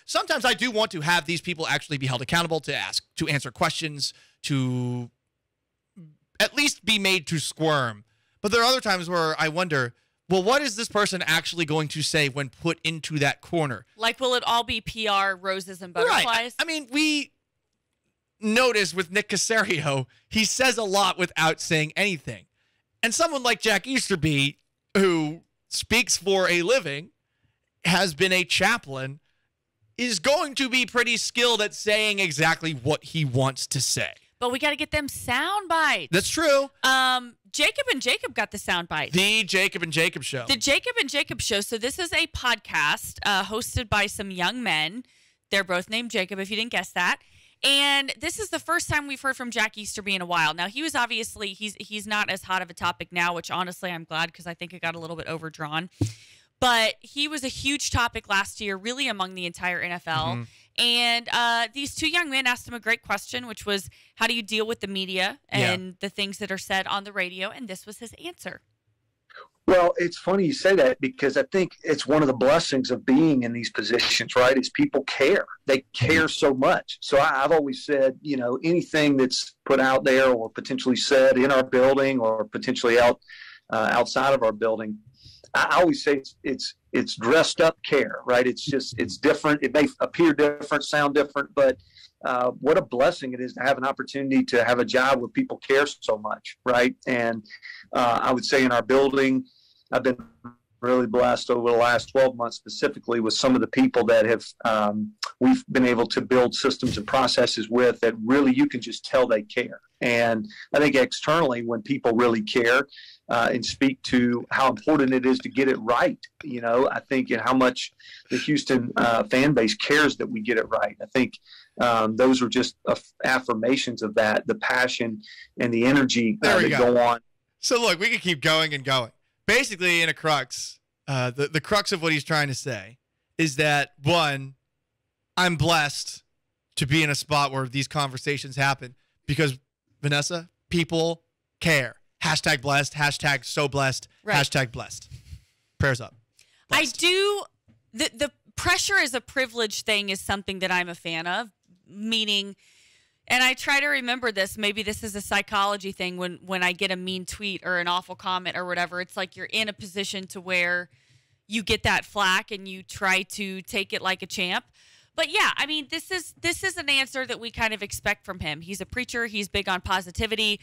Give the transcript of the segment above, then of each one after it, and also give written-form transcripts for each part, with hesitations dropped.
sometimes I do want to have these people actually be held accountable, to answer questions, to at least be made to squirm. But there are other times where I wonder, well, what is this person actually going to say when put into that corner? Like, will it all be PR, roses and butterflies? Right. I mean, we notice with Nick Caserio, he says a lot without saying anything. And someone like Jack Easterby, who speaks for a living, has been a chaplain, is going to be pretty skilled at saying exactly what he wants to say. But we got to get them sound bites. That's true. Jacob and Jacob got the sound bites. The Jacob and Jacob Show. The Jacob and Jacob Show. So this is a podcast hosted by some young men. They're both named Jacob, if you didn't guess that. And this is the first time we've heard from Jack Easterby in a while. Now, he was obviously, he's not as hot of a topic now, which honestly I'm glad because I think it got a little bit overdrawn. But he was a huge topic last year, really among the entire NFL. And these two young men asked him a great question, which was, how do you deal with the media and the things that are said on the radio? And this was his answer. Well, it's funny you say that because I think it's one of the blessings of being in these positions, right, is people care. They care so much. So I've always said, you know, anything that's put out there or potentially said in our building or potentially outside of our building, I always say it's dressed up care, right? It's different. It may appear different, sound different, but what a blessing it is to have an opportunity to have a job where people care so much, right? And I would say in our building, I've been really blessed over the last 12 months specifically with some of the people that have we've been able to build systems and processes with that really you can just tell they care. And I think externally when people really care and speak to how important it is to get it right, you know, I think and how much the Houston fan base cares that we get it right. I think those are just affirmations of that, the passion and the energy that go on. So look, we can keep going and going. Basically, in a crux, the crux of what he's trying to say is that, one, I'm blessed to be in a spot where these conversations happen because, Vanessa, people care. Hashtag blessed, hashtag so blessed, hashtag blessed. Prayers up. Blessed. The pressure as a privilege thing is something that I'm a fan of, meaning, and I try to remember this, maybe this is a psychology thing when I get a mean tweet or an awful comment or whatever, it's like you're in a position to where you get that flack and you try to take it like a champ. But yeah, I mean, this is an answer that we kind of expect from him. He's a preacher. He's big on positivity.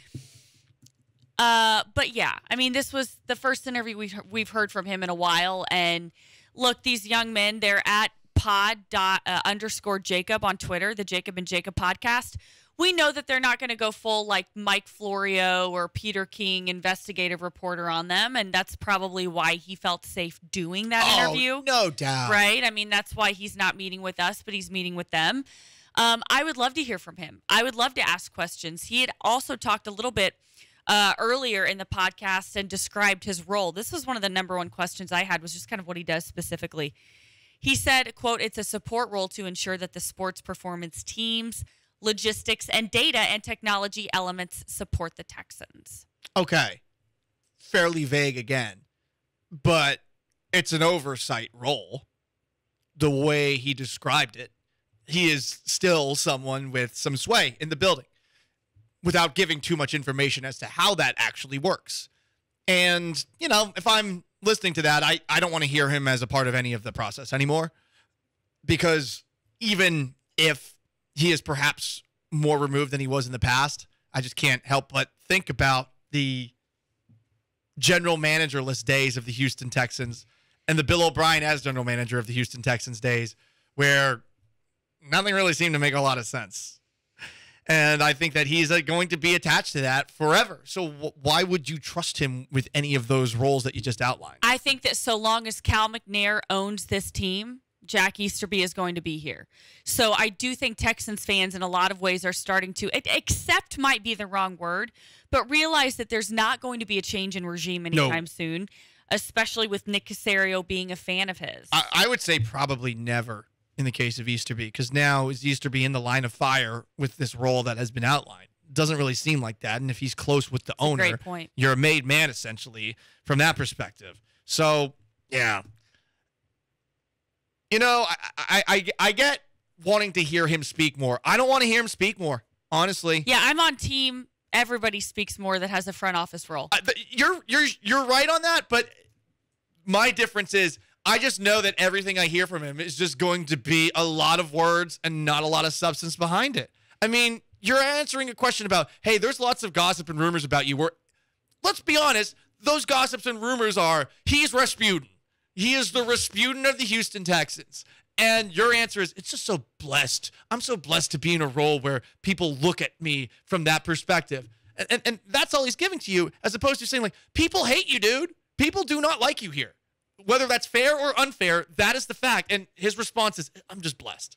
But yeah, I mean, this was the first interview we've heard from him in a while. And look, these young men, they're at pod_Jacob on Twitter, the Jacob and Jacob podcast. We know that they're not going to go full like Mike Florio or Peter King investigative reporter on them. And that's probably why he felt safe doing that interview. No doubt. Right? I mean, that's why he's not meeting with us, but he's meeting with them. I would love to hear from him. I would love to ask questions. He had also talked a little bit earlier in the podcast and described his role. This was one of the number one questions I had, was just kind of what he does specifically. He said, quote, it's a support role to ensure that the sports performance teams, logistics, and data and technology elements support the Texans. Okay. Fairly vague again, but it's an oversight role. The way he described it, he is still someone with some sway in the building without giving too much information as to how that actually works. And, you know, if I'm listening to that, I don't want to hear him as a part of any of the process anymore, because even if he is perhaps more removed than he was in the past, I just can't help but think about the general managerless days of the Houston Texans and the Bill O'Brien as general manager of the Houston Texans days, where nothing really seemed to make a lot of sense. And I think that he's going to be attached to that forever. So why would you trust him with any of those roles that you just outlined? I think that so long as Cal McNair owns this team, Jack Easterby is going to be here. So I do think Texans fans in a lot of ways are starting to, accept might be the wrong word, but realize that there's not going to be a change in regime anytime soon, especially with Nick Caserio being a fan of his. I would say probably never in the case of Easterby, because now is Easterby in the line of fire with this role that has been outlined? Doesn't really seem like that. And if he's close with the owner, great point. You're a made man, essentially, from that perspective. So, yeah. You know, I get wanting to hear him speak more. I don't want to hear him speak more, honestly. Yeah, I'm on team everybody speaks more that has a front office role. You're right on that, but my difference is I just know that everything I hear from him is just going to be a lot of words and not a lot of substance behind it. I mean, you're answering a question about, hey, there's lots of gossip and rumors about you. Let's be honest, those gossips and rumors are, he's Rasputin. He is the Rasputin of the Houston Texans. And your answer is, it's just so blessed. I'm so blessed to be in a role where people look at me from that perspective. And that's all he's giving to you, as opposed to saying, like, people hate you, dude. People do not like you here. Whether that's fair or unfair, that is the fact. And his response is, I'm just blessed.